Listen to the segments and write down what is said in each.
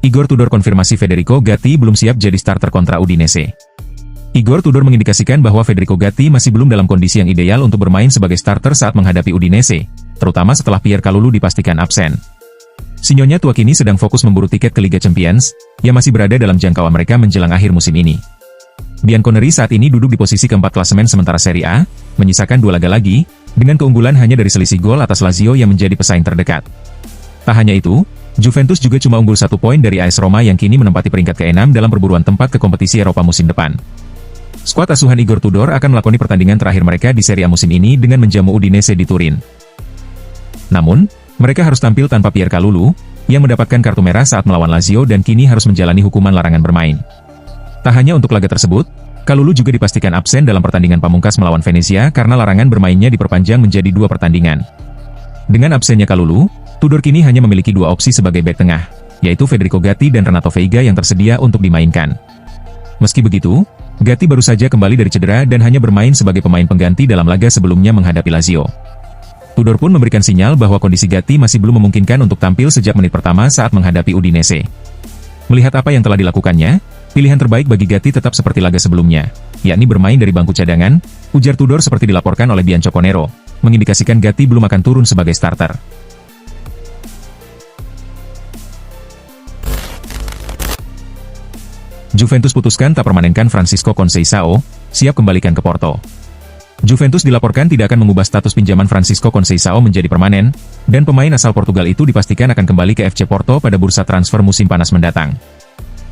Igor Tudor konfirmasi Federico Gatti belum siap jadi starter kontra Udinese. Igor Tudor mengindikasikan bahwa Federico Gatti masih belum dalam kondisi yang ideal untuk bermain sebagai starter saat menghadapi Udinese, terutama setelah Pierre Kalulu dipastikan absen. Sinyonya tua kini sedang fokus memburu tiket ke Liga Champions, yang masih berada dalam jangkauan mereka menjelang akhir musim ini. Bianconeri saat ini duduk di posisi keempat klasemen sementara Serie A, menyisakan 2 laga lagi, dengan keunggulan hanya dari selisih gol atas Lazio yang menjadi pesaing terdekat. Tak hanya itu, Juventus juga cuma unggul 1 poin dari AS Roma yang kini menempati peringkat ke-6 dalam perburuan tempat ke kompetisi Eropa musim depan. Skuad asuhan Igor Tudor akan melakoni pertandingan terakhir mereka di Serie A musim ini dengan menjamu Udinese di Turin. Namun, mereka harus tampil tanpa Pierre Kalulu, yang mendapatkan kartu merah saat melawan Lazio dan kini harus menjalani hukuman larangan bermain. Tak hanya untuk laga tersebut, Kalulu juga dipastikan absen dalam pertandingan pamungkas melawan Venezia karena larangan bermainnya diperpanjang menjadi 2 pertandingan. Dengan absennya Kalulu, Tudor kini hanya memiliki 2 opsi sebagai bek tengah, yaitu Federico Gatti dan Renato Veiga yang tersedia untuk dimainkan. Meski begitu, Gatti baru saja kembali dari cedera dan hanya bermain sebagai pemain pengganti dalam laga sebelumnya menghadapi Lazio. Tudor pun memberikan sinyal bahwa kondisi Gatti masih belum memungkinkan untuk tampil sejak menit pertama saat menghadapi Udinese. Melihat apa yang telah dilakukannya, pilihan terbaik bagi Gatti tetap seperti laga sebelumnya, yakni bermain dari bangku cadangan, ujar Tudor seperti dilaporkan oleh Bianconero, mengindikasikan Gatti belum akan turun sebagai starter. Juventus putuskan tak permanenkan Francisco Conceição, siap kembalikan ke Porto. Juventus dilaporkan tidak akan mengubah status pinjaman Francisco Conceição menjadi permanen, dan pemain asal Portugal itu dipastikan akan kembali ke FC Porto pada bursa transfer musim panas mendatang.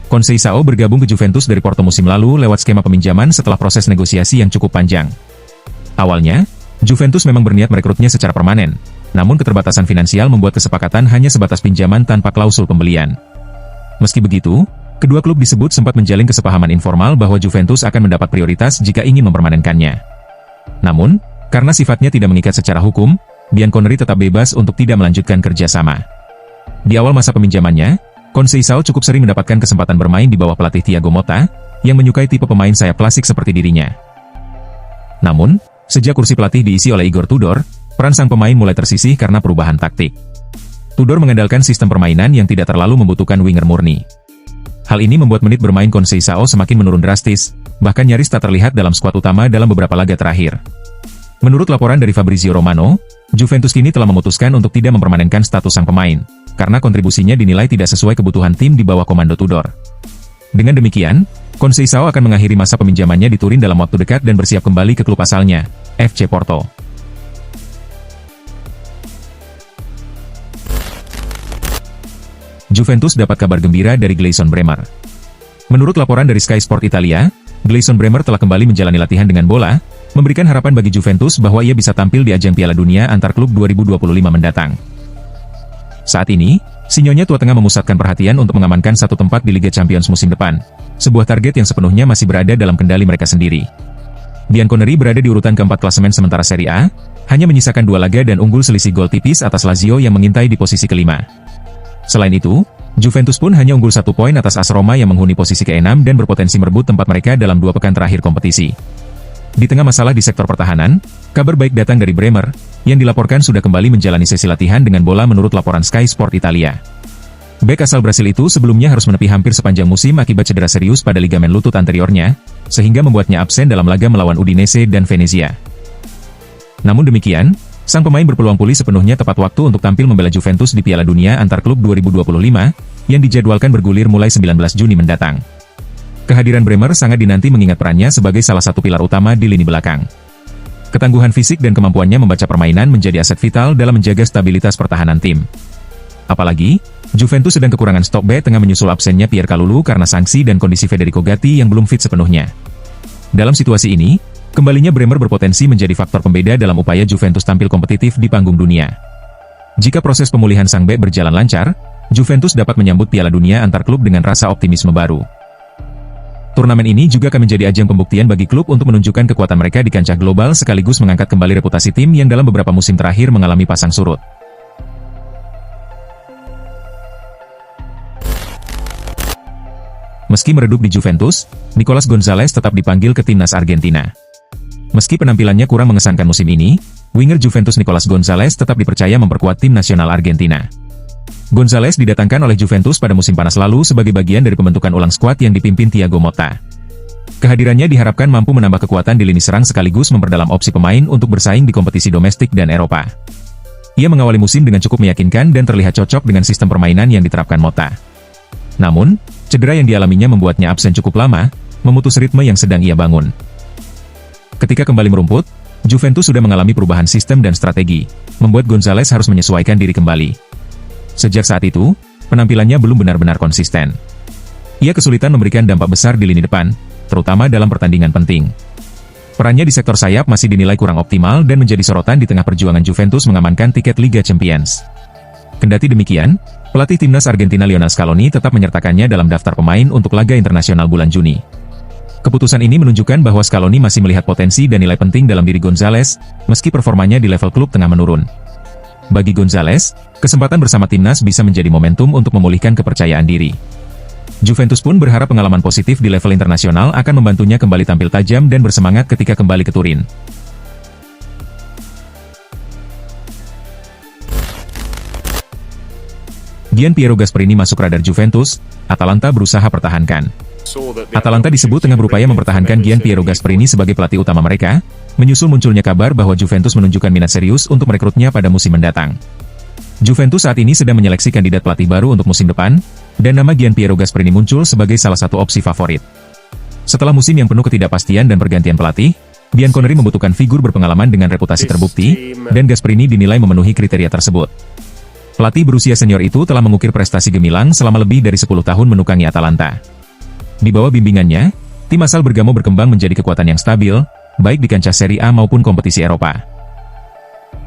Conceição bergabung ke Juventus dari Porto musim lalu lewat skema peminjaman setelah proses negosiasi yang cukup panjang. Awalnya, Juventus memang berniat merekrutnya secara permanen, namun keterbatasan finansial membuat kesepakatan hanya sebatas pinjaman tanpa klausul pembelian. Meski begitu, kedua klub disebut sempat menjalin kesepahaman informal bahwa Juventus akan mendapat prioritas jika ingin mempermanenkannya. Namun, karena sifatnya tidak mengikat secara hukum, Bianconeri tetap bebas untuk tidak melanjutkan kerjasama. Di awal masa peminjamannya, Conceição cukup sering mendapatkan kesempatan bermain di bawah pelatih Thiago Motta, yang menyukai tipe pemain sayap klasik seperti dirinya. Namun, sejak kursi pelatih diisi oleh Igor Tudor, peran sang pemain mulai tersisih karena perubahan taktik. Tudor mengandalkan sistem permainan yang tidak terlalu membutuhkan winger murni. Hal ini membuat menit bermain Conceição semakin menurun drastis, bahkan nyaris tak terlihat dalam skuad utama dalam beberapa laga terakhir. Menurut laporan dari Fabrizio Romano, Juventus kini telah memutuskan untuk tidak mempermanenkan status sang pemain, karena kontribusinya dinilai tidak sesuai kebutuhan tim di bawah komando Tudor. Dengan demikian, Conceição akan mengakhiri masa peminjamannya di Turin dalam waktu dekat dan bersiap kembali ke klub asalnya, FC Porto. Juventus dapat kabar gembira dari Gleison Bremer. Menurut laporan dari Sky Sport Italia, Gleison Bremer telah kembali menjalani latihan dengan bola, memberikan harapan bagi Juventus bahwa ia bisa tampil di ajang Piala Dunia antar klub 2025 mendatang. Saat ini, sinyonya tua tengah memusatkan perhatian untuk mengamankan satu tempat di Liga Champions musim depan, sebuah target yang sepenuhnya masih berada dalam kendali mereka sendiri. Bianconeri berada di urutan keempat klasemen sementara Serie A, hanya menyisakan 2 laga dan unggul selisih gol tipis atas Lazio yang mengintai di posisi kelima. Selain itu, Juventus pun hanya unggul 1 poin atas AS Roma yang menghuni posisi ke-6 dan berpotensi merebut tempat mereka dalam 2 pekan terakhir kompetisi. Di tengah masalah di sektor pertahanan, kabar baik datang dari Bremer, yang dilaporkan sudah kembali menjalani sesi latihan dengan bola menurut laporan Sky Sport Italia. Bek asal Brasil itu sebelumnya harus menepi hampir sepanjang musim akibat cedera serius pada ligamen lutut anteriornya, sehingga membuatnya absen dalam laga melawan Udinese dan Venezia. Namun demikian, sang pemain berpeluang pulih sepenuhnya tepat waktu untuk tampil membela Juventus di Piala Dunia antar klub 2025, yang dijadwalkan bergulir mulai 19 Juni mendatang. Kehadiran Bremer sangat dinanti mengingat perannya sebagai salah satu pilar utama di lini belakang. Ketangguhan fisik dan kemampuannya membaca permainan menjadi aset vital dalam menjaga stabilitas pertahanan tim. Apalagi, Juventus sedang kekurangan stok bek tengah menyusul absennya Pierre Kalulu karena sanksi dan kondisi Federico Gatti yang belum fit sepenuhnya. Dalam situasi ini, kembalinya Bremer berpotensi menjadi faktor pembeda dalam upaya Juventus tampil kompetitif di panggung dunia. Jika proses pemulihan sang bek berjalan lancar, Juventus dapat menyambut Piala Dunia antar klub dengan rasa optimisme baru. Turnamen ini juga akan menjadi ajang pembuktian bagi klub untuk menunjukkan kekuatan mereka di kancah global sekaligus mengangkat kembali reputasi tim yang dalam beberapa musim terakhir mengalami pasang surut. Meski meredup di Juventus, Nicolas Gonzalez tetap dipanggil ke timnas Argentina. Meski penampilannya kurang mengesankan musim ini, winger Juventus Nicolas Gonzalez tetap dipercaya memperkuat tim nasional Argentina. Gonzalez didatangkan oleh Juventus pada musim panas lalu sebagai bagian dari pembentukan ulang skuad yang dipimpin Thiago Motta. Kehadirannya diharapkan mampu menambah kekuatan di lini serang sekaligus memperdalam opsi pemain untuk bersaing di kompetisi domestik dan Eropa. Ia mengawali musim dengan cukup meyakinkan dan terlihat cocok dengan sistem permainan yang diterapkan Motta. Namun, cedera yang dialaminya membuatnya absen cukup lama, memutus ritme yang sedang ia bangun. Ketika kembali merumput, Juventus sudah mengalami perubahan sistem dan strategi, membuat Gonzalez harus menyesuaikan diri kembali. Sejak saat itu, penampilannya belum benar-benar konsisten. Ia kesulitan memberikan dampak besar di lini depan, terutama dalam pertandingan penting. Perannya di sektor sayap masih dinilai kurang optimal dan menjadi sorotan di tengah perjuangan Juventus mengamankan tiket Liga Champions. Kendati demikian, pelatih timnas Argentina Lionel Scaloni tetap menyertakannya dalam daftar pemain untuk laga internasional bulan Juni. Keputusan ini menunjukkan bahwa Scaloni masih melihat potensi dan nilai penting dalam diri Gonzalez, meski performanya di level klub tengah menurun. Bagi Gonzalez, kesempatan bersama timnas bisa menjadi momentum untuk memulihkan kepercayaan diri. Juventus pun berharap pengalaman positif di level internasional akan membantunya kembali tampil tajam dan bersemangat ketika kembali ke Turin. Gianpiero Gasperini masuk radar Juventus, Atalanta berusaha pertahankan. Atalanta disebut tengah berupaya mempertahankan Gianpiero Gasperini sebagai pelatih utama mereka, menyusul munculnya kabar bahwa Juventus menunjukkan minat serius untuk merekrutnya pada musim mendatang. Juventus saat ini sedang menyeleksi kandidat pelatih baru untuk musim depan, dan nama Gianpiero Gasperini muncul sebagai salah satu opsi favorit. Setelah musim yang penuh ketidakpastian dan pergantian pelatih, Bianconeri membutuhkan figur berpengalaman dengan reputasi terbukti, dan Gasperini dinilai memenuhi kriteria tersebut. Pelatih berusia senior itu telah mengukir prestasi gemilang selama lebih dari 10 tahun menukangi Atalanta. Di bawah bimbingannya, tim asal Bergamo berkembang menjadi kekuatan yang stabil, baik di kancah Serie A maupun kompetisi Eropa.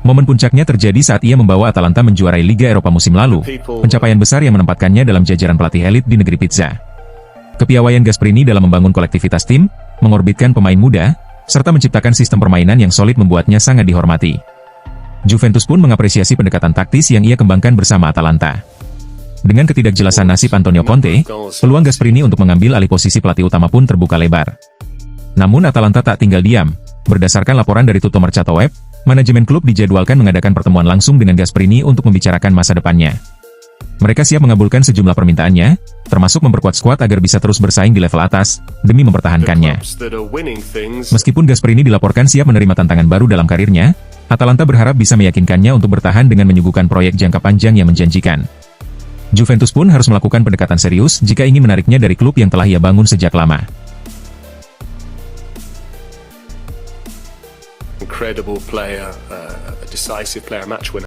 Momen puncaknya terjadi saat ia membawa Atalanta menjuarai Liga Eropa musim lalu, pencapaian besar yang menempatkannya dalam jajaran pelatih elit di negeri pizza. Kepiawaian Gasperini dalam membangun kolektivitas tim, mengorbitkan pemain muda, serta menciptakan sistem permainan yang solid membuatnya sangat dihormati. Juventus pun mengapresiasi pendekatan taktis yang ia kembangkan bersama Atalanta. Dengan ketidakjelasan nasib Antonio Conte, peluang Gasperini untuk mengambil alih posisi pelatih utama pun terbuka lebar. Namun Atalanta tak tinggal diam. Berdasarkan laporan dari Tutto Mercato Web, manajemen klub dijadwalkan mengadakan pertemuan langsung dengan Gasperini untuk membicarakan masa depannya. Mereka siap mengabulkan sejumlah permintaannya, termasuk memperkuat skuad agar bisa terus bersaing di level atas, demi mempertahankannya. Meskipun Gasperini dilaporkan siap menerima tantangan baru dalam karirnya, Atalanta berharap bisa meyakinkannya untuk bertahan dengan menyuguhkan proyek jangka panjang yang menjanjikan. Juventus pun harus melakukan pendekatan serius jika ingin menariknya dari klub yang telah ia bangun sejak lama. Incredible player, a decisive player, match winner.